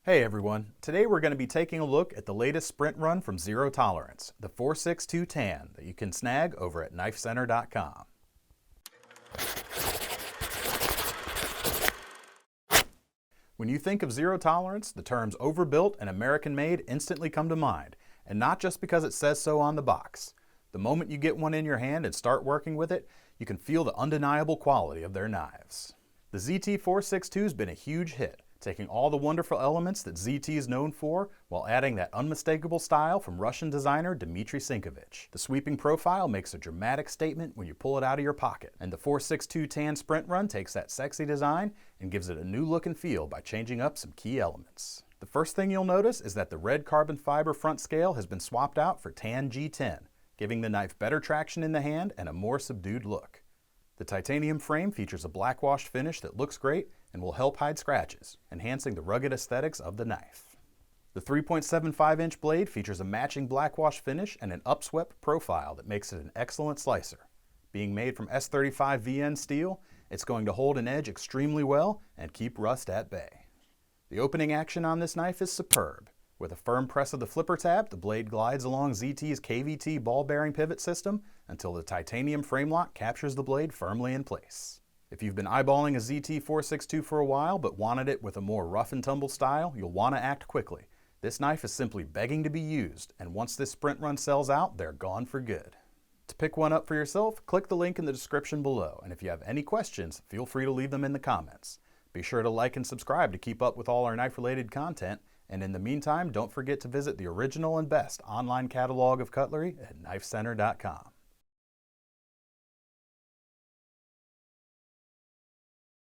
Hey everyone, today we're going to be taking a look at the latest sprint run from Zero Tolerance, the 462 Tan that you can snag over at knifecenter.com. When you think of Zero Tolerance, the terms Overbuilt and American Made instantly come to mind, and not just because it says so on the box. The moment you get one in your hand and start working with it, you can feel the undeniable quality of their knives. The ZT462 has been a huge hit, taking all the wonderful elements that ZT is known for while adding that unmistakable style from Russian designer Dmitry Sinkevich. The sweeping profile makes a dramatic statement when you pull it out of your pocket, and the 462 Tan Sprint Run takes that sexy design and gives it a new look and feel by changing up some key elements. The first thing you'll notice is that the red carbon fiber front scale has been swapped out for Tan G10, giving the knife better traction in the hand and a more subdued look. The titanium frame features a blackwashed finish that looks great and will help hide scratches, enhancing the rugged aesthetics of the knife. The 3.75-inch blade features a matching blackwash finish and an upswept profile that makes it an excellent slicer. Being made from S35 VN steel, it's going to hold an edge extremely well and keep rust at bay. The opening action on this knife is superb. With a firm press of the flipper tab, the blade glides along ZT's KVT ball bearing pivot system until the titanium frame lock captures the blade firmly in place. If you've been eyeballing a ZT462 for a while but wanted it with a more rough and tumble style, you'll want to act quickly. This knife is simply begging to be used, and once this sprint run sells out, they're gone for good. To pick one up for yourself, click the link in the description below, and if you have any questions, feel free to leave them in the comments. Be sure to like and subscribe to keep up with all our knife-related content, and in the meantime, don't forget to visit the original and best online catalog of cutlery at knifecenter.com.